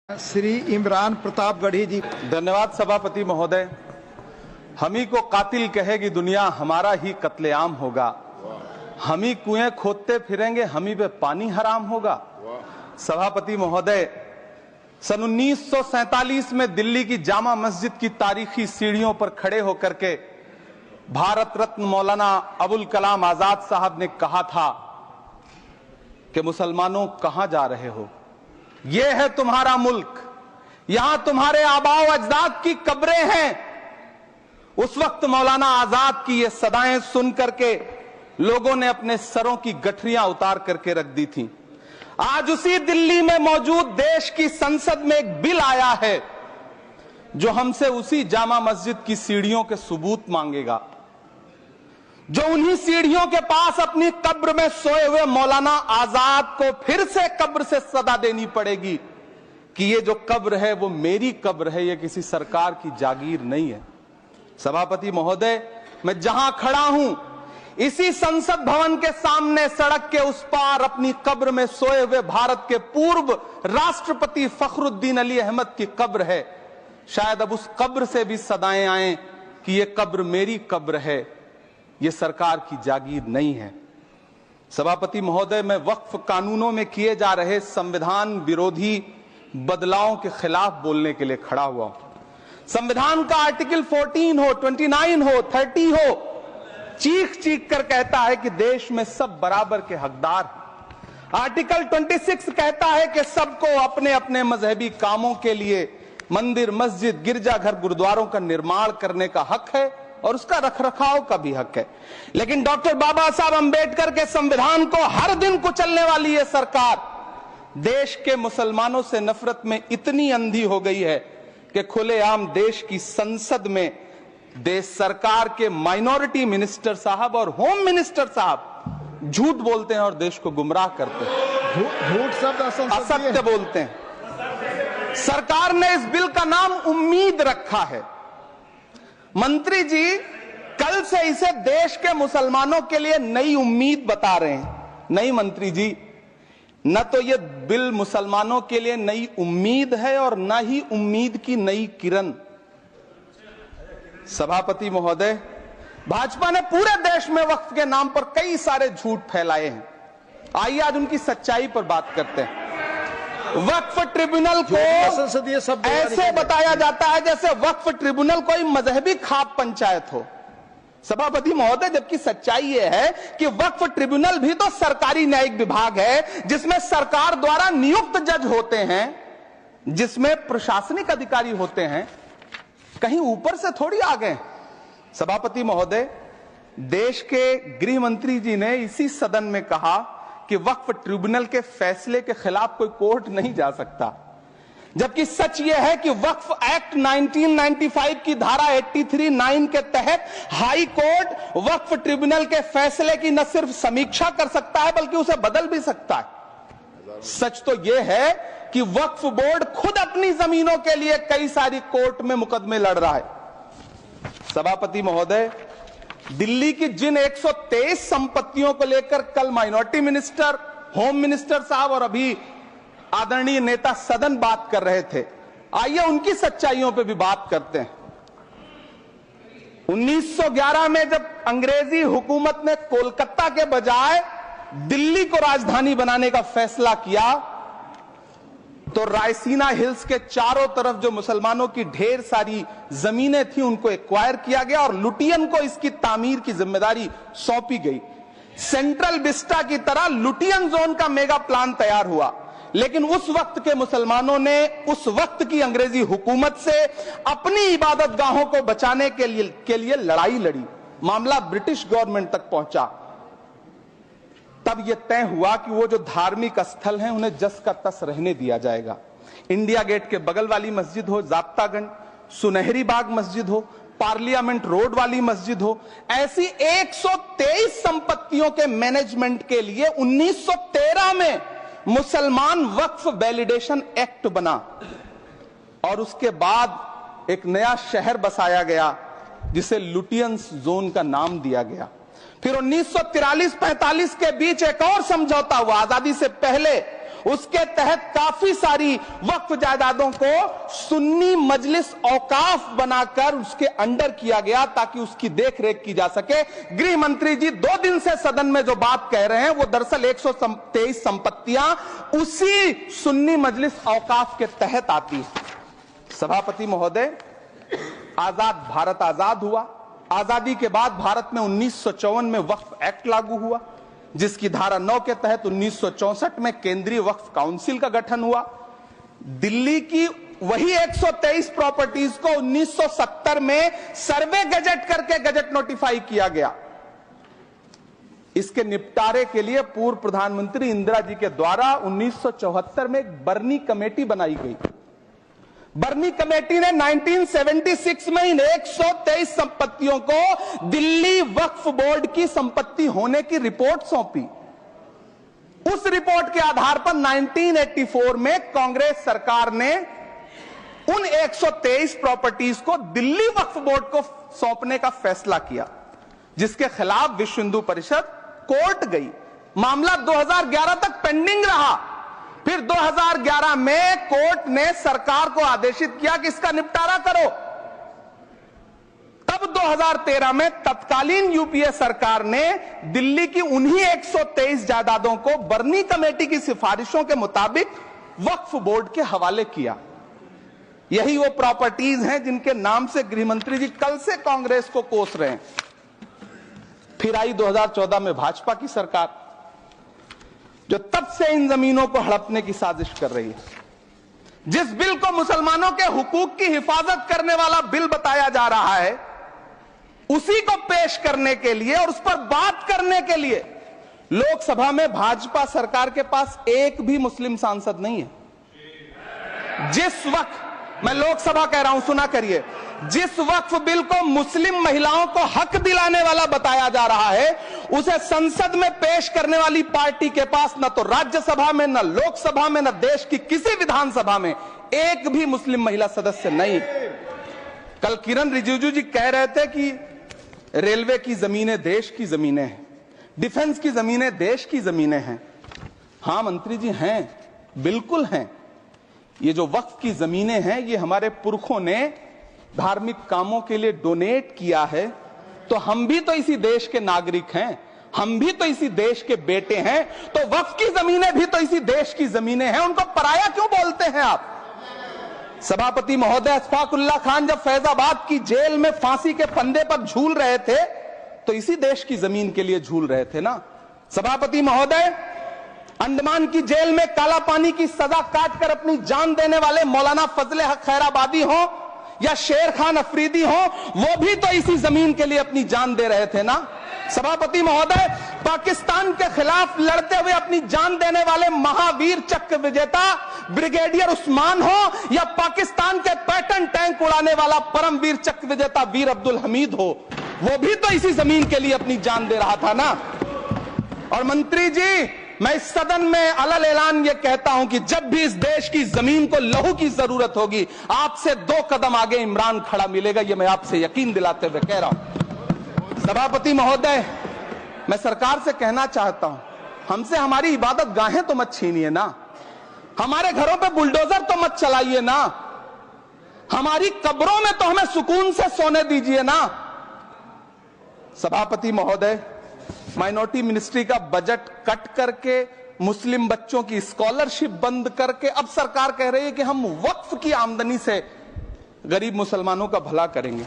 श्री इमरान प्रतापगढ़ी जी। धन्यवाद सभापति महोदय। हम ही को कातिल कहेगी दुनिया, हमारा ही कत्लेआम होगा। हम ही कुएं खोदते फिरेंगे, हम ही पे पानी हराम होगा। सभापति महोदय, सन 1947 में दिल्ली की जामा मस्जिद की तारीखी सीढ़ियों पर खड़े होकर के भारत रत्न मौलाना अबुल कलाम आजाद साहब ने कहा था कि मुसलमानों कहां जा रहे हो, यह है तुम्हारा मुल्क, यहां तुम्हारे आबाओ अजदाद की कब्रें हैं। उस वक्त मौलाना आजाद की ये सदाएं सुन करके लोगों ने अपने सरों की गठरियां उतार करके रख दी थी। आज उसी दिल्ली में मौजूद देश की संसद में एक बिल आया है जो हमसे उसी जामा मस्जिद की सीढ़ियों के सबूत मांगेगा, जो उन्हीं सीढ़ियों के पास अपनी कब्र में सोए हुए मौलाना आजाद को फिर से कब्र से सदा देनी पड़ेगी कि ये जो कब्र है वो मेरी कब्र है, ये किसी सरकार की जागीर नहीं है। सभापति महोदय, मैं जहां खड़ा हूं इसी संसद भवन के सामने सड़क के उस पार अपनी कब्र में सोए हुए भारत के पूर्व राष्ट्रपति फखरुद्दीन अली अहमद की कब्र है। शायद अब उस कब्र से भी सदाएं आए कि ये कब्र मेरी कब्र है, ये सरकार की जागीर नहीं है। सभापति महोदय, मैं वक्फ कानूनों में किए जा रहे संविधान विरोधी बदलावों के खिलाफ बोलने के लिए खड़ा हुआ हूं। संविधान का आर्टिकल 14 हो, 29 हो, 30 हो, चीख चीख कर कहता है कि देश में सब बराबर के हकदार हैं। आर्टिकल 26 कहता है कि सबको अपने अपने मजहबी कामों के लिए मंदिर, मस्जिद, गिरजाघर, गुरुद्वारों का निर्माण करने का हक है और उसका रखरखाव का भी हक है। लेकिन डॉक्टर बाबा साहब अंबेडकर के संविधान को हर दिन कुचलने वाली ये सरकार देश के मुसलमानों से नफरत में इतनी अंधी हो गई है कि खुलेआम देश की संसद में देश सरकार के माइनॉरिटी मिनिस्टर साहब और होम मिनिस्टर साहब झूठ बोलते हैं और देश को गुमराह करते हैं, झूठ शब्द असत्य बोलते हैं। सरकार ने इस बिल का नाम उम्मीद रखा है। मंत्री जी कल से इसे देश के मुसलमानों के लिए नई उम्मीद बता रहे हैं। नहीं मंत्री जी, न तो ये बिल मुसलमानों के लिए नई उम्मीद है और न ही उम्मीद की नई किरण। सभापति महोदय, भाजपा ने पूरे देश में वक्फ के नाम पर कई सारे झूठ फैलाए हैं। आइए आज उनकी सच्चाई पर बात करते हैं। वक्फ ट्रिब्यूनल को ऐसे बताया जाता है जैसे वक्फ ट्रिब्यूनल कोई मजहबी खाप पंचायत हो। सभापति महोदय, जबकि सच्चाई यह है कि वक्फ ट्रिब्यूनल भी तो सरकारी न्यायिक विभाग है जिसमें सरकार द्वारा नियुक्त जज होते हैं, जिसमें प्रशासनिक अधिकारी होते हैं, कहीं ऊपर से थोड़ी आ गए। सभापति महोदय, देश के गृह मंत्री जी ने इसी सदन में कहा कि वक्फ ट्रिब्यूनल के फैसले के खिलाफ कोई कोर्ट नहीं जा सकता, जबकि सच यह है कि वक्फ एक्ट 1995 की धारा 83(9) के तहत हाई कोर्ट वक्फ ट्रिब्यूनल के फैसले की न सिर्फ समीक्षा कर सकता है बल्कि उसे बदल भी सकता है। सच तो यह है कि वक्फ बोर्ड खुद अपनी जमीनों के लिए कई सारी कोर्ट में मुकदमे लड़ रहा है। सभापति महोदय, दिल्ली की जिन 123 संपत्तियों को लेकर कल माइनॉरिटी मिनिस्टर, होम मिनिस्टर साहब और अभी आदरणीय नेता सदन बात कर रहे थे, आइए उनकी सच्चाइयों पे भी बात करते हैं। 1911 में जब अंग्रेजी हुकूमत ने कोलकाता के बजाय दिल्ली को राजधानी बनाने का फैसला किया तो रायसीना हिल्स के चारों तरफ जो मुसलमानों की ढेर सारी जमीनें थी उनको एक्वायर किया गया और लुटियन को इसकी तामीर की जिम्मेदारी सौंपी गई। सेंट्रल विस्टा की तरह लुटियन जोन का मेगा प्लान तैयार हुआ, लेकिन उस वक्त के मुसलमानों ने उस वक्त की अंग्रेजी हुकूमत से अपनी इबादत गाहों को बचाने के लिए लड़ाई लड़ी। मामला ब्रिटिश गवर्नमेंट तक पहुंचा। तब यह तय हुआ कि वो जो धार्मिक स्थल हैं उन्हें जस का तस रहने दिया जाएगा। इंडिया गेट के बगल वाली मस्जिद हो, जाप्तागंज, सुनहरी बाग मस्जिद हो, पार्लियामेंट रोड वाली मस्जिद हो, ऐसी 123 संपत्तियों के मैनेजमेंट के लिए 1913 में मुसलमान वक्फ वैलिडेशन एक्ट बना और उसके बाद एक नया शहर बसाया गया जिसे लुटियंस जोन का नाम दिया गया। फिर 1943-45 के बीच एक और समझौता हुआ आजादी से पहले उसके तहत काफी सारी वक्फ जायदादों को सुन्नी मजलिस औकाफ बनाकर उसके अंडर किया गया ताकि उसकी देखरेख की जा सके। गृह मंत्री जी 2 दिन से सदन में जो बात कह रहे हैं वो दरअसल 123 संपत्तियां उसी सुन्नी मजलिस औकाफ के तहत आती है। सभापति महोदय, आजाद भारत आजाद हुआ। आजादी के बाद भारत में 1954 में वक्फ एक्ट लागू हुआ, जिसकी धारा 9 के तहत 1964 में केंद्रीय वक्फ काउंसिल का गठन हुआ। दिल्ली की वही 123 प्रॉपर्टीज को 1970 में सर्वे गजट करके गजट नोटिफाई किया गया। इसके निपटारे के लिए पूर्व प्रधानमंत्री इंदिरा जी के द्वारा 1974 में एक बर्नी कमेटी बनाई गई। बर्नी कमेटी ने 1976 में इन 123 संपत्तियों को दिल्ली वक्फ बोर्ड की संपत्ति होने की रिपोर्ट सौंपी। उस रिपोर्ट के आधार पर 1984 में कांग्रेस सरकार ने उन 123 प्रॉपर्टीज को दिल्ली वक्फ बोर्ड को सौंपने का फैसला किया, जिसके खिलाफ विश्व हिंदू परिषद कोर्ट गई। मामला 2011 तक पेंडिंग रहा। फिर 2011 में कोर्ट ने सरकार को आदेशित किया कि इसका निपटारा करो। तब 2013 में तत्कालीन यूपीए सरकार ने दिल्ली की उन्हीं 123 जायदादों को बर्नी कमेटी की सिफारिशों के मुताबिक वक्फ बोर्ड के हवाले किया। यही वो प्रॉपर्टीज हैं जिनके नाम से गृह मंत्री जी कल से कांग्रेस को कोस रहे हैं। फिर आई 2014 में भाजपा की सरकार, जो तब से इन जमीनों को हड़पने की साजिश कर रही है। जिस बिल को मुसलमानों के हुकूक की हिफाजत करने वाला बिल बताया जा रहा है, उसी को पेश करने के लिए और उस पर बात करने के लिए लोकसभा में भाजपा सरकार के पास एक भी मुस्लिम सांसद नहीं है। जिस वक्त, मैं लोकसभा कह रहा हूं, सुना करिए, जिस वक्फ बिल को मुस्लिम महिलाओं को हक दिलाने वाला बताया जा रहा है, उसे संसद में पेश करने वाली पार्टी के पास न तो राज्यसभा में, न लोकसभा में, न देश की किसी विधानसभा में एक भी मुस्लिम महिला सदस्य नहीं। कल किरण रिजिजू जी कह रहे थे कि रेलवे की जमीनें देश की जमीनें हैं, डिफेंस की जमीनें देश की जमीनें हैं। हां मंत्री जी, हैं, बिल्कुल हैं। ये जो वक्फ की जमीनें हैं, ये हमारे पुरखों ने धार्मिक कामों के लिए डोनेट किया है। तो हम भी तो इसी देश के नागरिक हैं, हम भी तो इसी देश के बेटे हैं। तो वक्फ की जमीनें भी तो इसी देश की जमीनें हैं, उनको पराया क्यों बोलते हैं आप? सभापति महोदय, अशफाकुल्लाह खान जब फैजाबाद की जेल में फांसी के फंदे पर झूल रहे थे तो इसी देश की जमीन के लिए झूल रहे थे ना। सभापति महोदय, अंडमान की जेल में काला पानी की सजा काटकर अपनी जान देने वाले मौलाना फजले हक खैराबादी हो या शेर खान अफरीदी हो, वो भी तो इसी जमीन के लिए अपनी जान दे रहे थे ना। सभापति महोदय, पाकिस्तान के खिलाफ लड़ते हुए अपनी जान देने वाले महावीर चक्र विजेता ब्रिगेडियर उस्मान हो या पाकिस्तान के पैटर्न टैंक उड़ाने वाला परमवीर चक्र विजेता वीर अब्दुल हमीद हो, वो भी तो इसी जमीन के लिए अपनी जान दे रहा था ना। और मंत्री जी, मैं इस सदन में अलल ऐलान ये कहता हूं कि जब भी इस देश की जमीन को लहू की जरूरत होगी, आपसे 2 कदम आगे इमरान खड़ा मिलेगा, ये मैं आपसे यकीन दिलाते हुए कह रहा हूं। सभापति महोदय, मैं सरकार से कहना चाहता हूं, हमसे हमारी इबादत गाहें तो मत छीनिए ना, हमारे घरों पे बुलडोजर तो मत चलाइए ना, हमारी कब्रों में तो हमें सुकून से सोने दीजिए ना। सभापति महोदय, माइनॉरिटी मिनिस्ट्री का बजट कट करके, मुस्लिम बच्चों की स्कॉलरशिप बंद करके अब सरकार कह रही है कि हम वक्फ की आमदनी से गरीब मुसलमानों का भला करेंगे।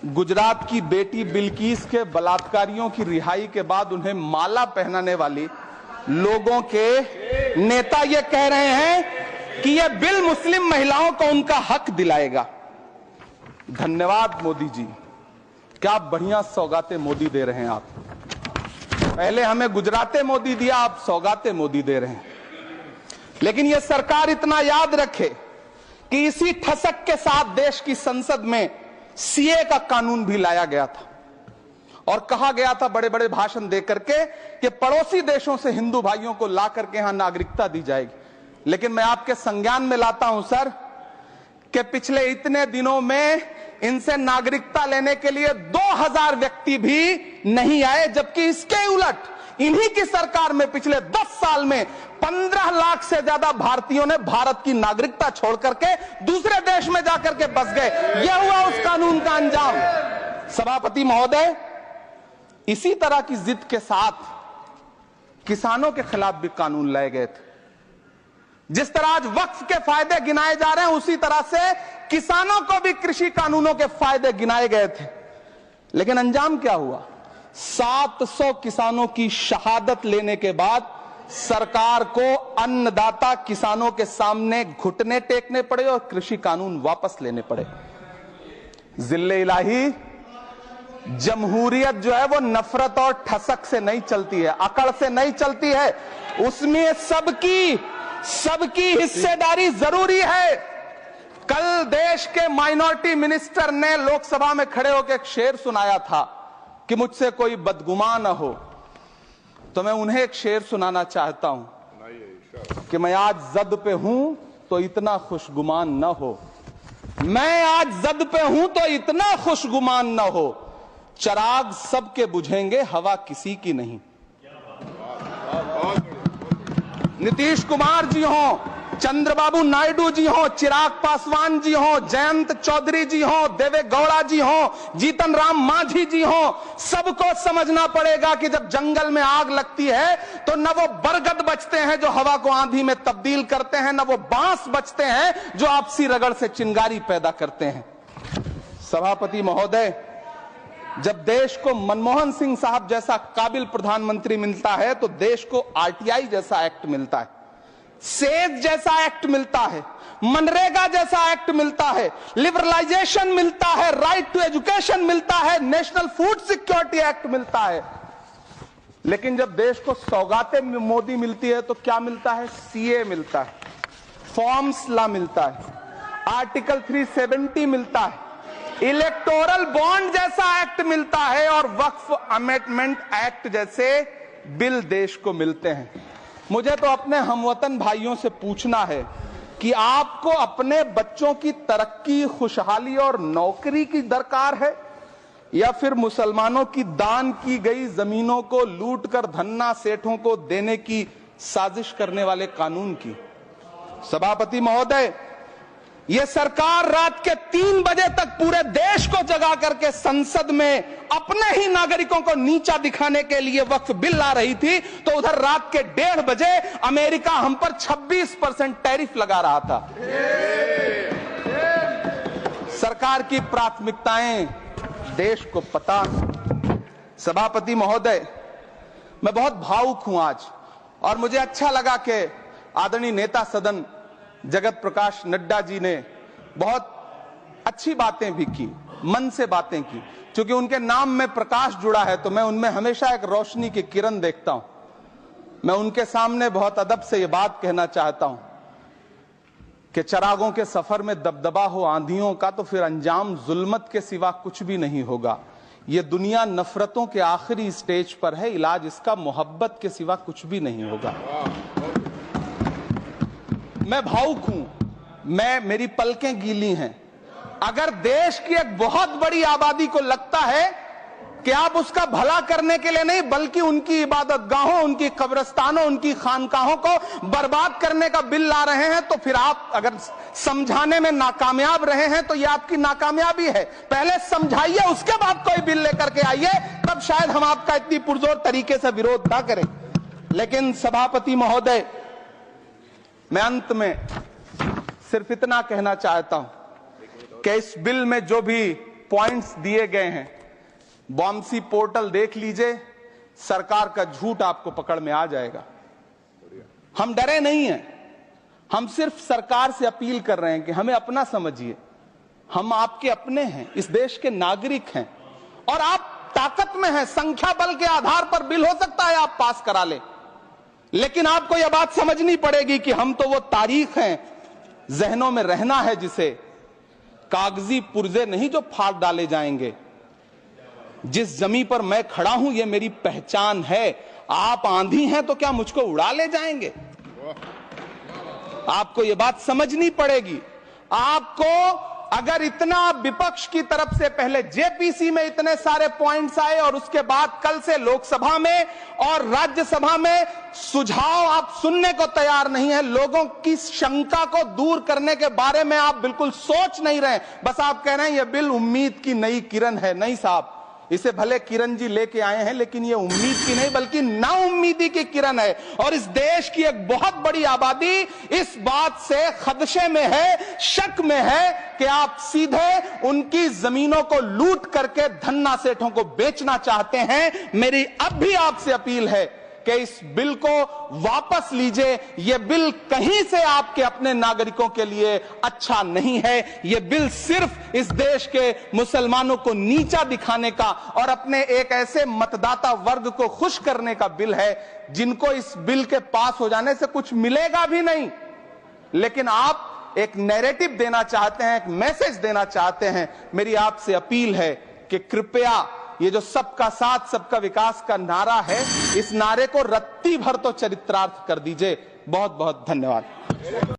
गुजरात की बेटी बिल्किस के बलात्कारियों की रिहाई के बाद उन्हें माला पहनाने वाली लोगों के नेता ये कह रहे हैं कि यह बिल मुस्लिम महिलाओं को उनका हक दिलाएगा। धन्यवाद मोदी जी, क्या बढ़िया सौगातें मोदी दे रहे हैं आप। पहले हमें गुजराते मोदी दिया, आप सौगाते मोदी दे रहे हैं। लेकिन यह सरकार इतना याद रखे कि इसी ठसक के साथ देश की संसद में सीए का कानून भी लाया गया था और कहा गया था बड़े बड़े भाषण देकर के कि पड़ोसी देशों से हिंदू भाइयों को ला करके यहां नागरिकता दी जाएगी। लेकिन मैं आपके संज्ञान में लाता हूं सर कि पिछले इतने दिनों में इनसे नागरिकता लेने के लिए 2000 व्यक्ति भी नहीं आए, जबकि इसके उलट इन्हीं की सरकार में पिछले 10 साल में 15 लाख से ज्यादा भारतीयों ने भारत की नागरिकता छोड़ करके दूसरे देश में जाकर के बस गए। यह हुआ उस कानून का अंजाम। सभापति महोदय, इसी तरह की जिद के साथ किसानों के खिलाफ भी कानून लाए गए थे। जिस तरह आज वक्फ के फायदे गिनाए जा रहे हैं, उसी तरह से किसानों को भी कृषि कानूनों के फायदे गिनाए गए थे। लेकिन अंजाम क्या हुआ? 700 किसानों की शहादत लेने के बाद सरकार को अन्नदाता किसानों के सामने घुटने टेकने पड़े और कृषि कानून वापस लेने पड़े। जिल्ले इलाही, जमहूरियत जो है वो नफरत और ठसक से नहीं चलती है, अकड़ से नहीं चलती है। उसमें सबकी हिस्सेदारी जरूरी है। कल देश के माइनॉरिटी मिनिस्टर ने लोकसभा में खड़े होकर एक शेर सुनाया था कि मुझसे कोई बदगुमान न हो, तो मैं उन्हें एक शेर सुनाना चाहता हूं कि मैं आज जद पे हूं तो इतना खुशगुमान न हो, मैं आज जद पे हूं तो इतना खुशगुमान न हो, चराग सबके बुझेंगे हवा किसी की नहीं। नीतीश कुमार जी हो, चंद्रबाबू नायडू जी हो, चिराग पासवान जी हो, जयंत चौधरी जी हो, देवे गौड़ा जी हो, जीतन राम मांझी जी हो, सबको समझना पड़ेगा कि जब जंगल में आग लगती है तो न वो बरगद बचते हैं जो हवा को आंधी में तब्दील करते हैं, न वो बांस बचते हैं जो आपसी रगड़ से चिंगारी पैदा करते हैं। सभापति महोदय, जब देश को मनमोहन सिंह साहब जैसा काबिल प्रधानमंत्री मिलता है तो देश को आरटीआई जैसा एक्ट मिलता है, सेज जैसा एक्ट मिलता है, मनरेगा जैसा एक्ट मिलता है, लिबरलाइजेशन मिलता है, राइट टू एजुकेशन मिलता है, नेशनल फूड सिक्योरिटी एक्ट मिलता है। लेकिन जब देश को सौगातें मोदी मिलती है तो क्या मिलता है? सीए मिलता है, फॉर्म्स लॉ मिलता है, आर्टिकल 370 मिलता है, इलेक्टोरल बॉन्ड जैसा एक्ट मिलता है और वक्फ अमेंडमेंट एक्ट जैसे बिल देश को मिलते हैं। मुझे तो अपने हमवतन भाइयों से पूछना है कि आपको अपने बच्चों की तरक्की, खुशहाली और नौकरी की दरकार है या फिर मुसलमानों की दान की गई जमीनों को लूट कर धन्ना सेठों को देने की साजिश करने वाले कानून की? सभापति महोदय, यह सरकार रात के 3 बजे तक पूरे देश को जगा करके संसद में अपने ही नागरिकों को नीचा दिखाने के लिए वक्फ बिल ला रही थी, तो उधर रात के 1:30 बजे अमेरिका हम पर 26% टैरिफ लगा रहा था। सरकार की प्राथमिकताएं देश को पता। सभापति महोदय, मैं बहुत भावुक हूं आज, और मुझे अच्छा लगा कि आदरणीय नेता सदन जगत प्रकाश नड्डा जी ने बहुत अच्छी बातें भी की, मन से बातें की। क्योंकि उनके नाम में प्रकाश जुड़ा है तो मैं उनमें हमेशा एक रोशनी की किरण देखता हूं। मैं उनके सामने बहुत अदब से यह बात कहना चाहता हूं कि चरागों के सफर में दबदबा हो आंधियों का तो फिर अंजाम जुल्मत के सिवा कुछ भी नहीं होगा। यह दुनिया नफरतों के आखिरी स्टेज पर है, इलाज इसका मोहब्बत के सिवा कुछ भी नहीं होगा। मैं भावुक हूं, मेरी पलकें गीली हैं। अगर देश की एक बहुत बड़ी आबादी को लगता है कि आप उसका भला करने के लिए नहीं बल्कि उनकी इबादतगाहों, उनकी कब्रिस्तानों, उनकी खानकाहों को बर्बाद करने का बिल ला रहे हैं, तो फिर आप अगर समझाने में नाकामयाब रहे हैं तो यह आपकी नाकामयाबी है। पहले समझाइए, उसके बाद कोई बिल लेकर के आइए, तब शायद हम आपका इतनी पुरजोर तरीके से विरोध ना करें। लेकिन सभापति महोदय, मैं अंत में सिर्फ इतना कहना चाहता हूं कि इस बिल में जो भी पॉइंट्स दिए गए हैं, बॉम्सी पोर्टल देख लीजिए, सरकार का झूठ आपको पकड़ में आ जाएगा। हम डरे नहीं हैं, हम सिर्फ सरकार से अपील कर रहे हैं कि हमें अपना समझिए। हम आपके अपने हैं, इस देश के नागरिक हैं और आप ताकत में हैं। संख्या बल के आधार पर बिल हो सकता है आप पास करा लें, लेकिन आपको यह बात समझनी पड़ेगी कि हम तो वो तारीख हैं, जहनों में रहना है जिसे, कागजी पुर्जे नहीं जो फाड़ डाले जाएंगे। जिस जमीन पर मैं खड़ा हूं ये मेरी पहचान है। आप आंधी हैं तो क्या मुझको उड़ा ले जाएंगे? आपको यह बात समझनी पड़ेगी। आपको अगर इतना विपक्ष की तरफ से पहले जेपीसी में इतने सारे पॉइंट्स आए और उसके बाद कल से लोकसभा में और राज्यसभा में सुझाव आप सुनने को तैयार नहीं है, लोगों की शंका को दूर करने के बारे में आप बिल्कुल सोच नहीं रहे, बस आप कह रहे हैं यह बिल उम्मीद की नई किरण है। नहीं साहब, इसे भले किरण जी लेके आए हैं, लेकिन ये उम्मीद की नहीं बल्कि नाउम्मीदी की किरण है। और इस देश की एक बहुत बड़ी आबादी इस बात से खदशे में है, शक में है कि आप सीधे उनकी जमीनों को लूट करके धन्ना सेठों को बेचना चाहते हैं। मेरी अब भी आपसे अपील है कि इस बिल को वापस लीजिए। यह बिल कहीं से आपके अपने नागरिकों के लिए अच्छा नहीं है। यह बिल सिर्फ इस देश के मुसलमानों को नीचा दिखाने का और अपने एक ऐसे मतदाता वर्ग को खुश करने का बिल है जिनको इस बिल के पास हो जाने से कुछ मिलेगा भी नहीं। लेकिन आप एक नैरेटिव देना चाहते हैं, एक मैसेज देना चाहते हैं। मेरी आपसे अपील है कि कृपया ये जो सबका साथ सबका विकास का नारा है, इस नारे को रत्ती भर तो चरित्रार्थ कर दीजिए। बहुत बहुत धन्यवाद।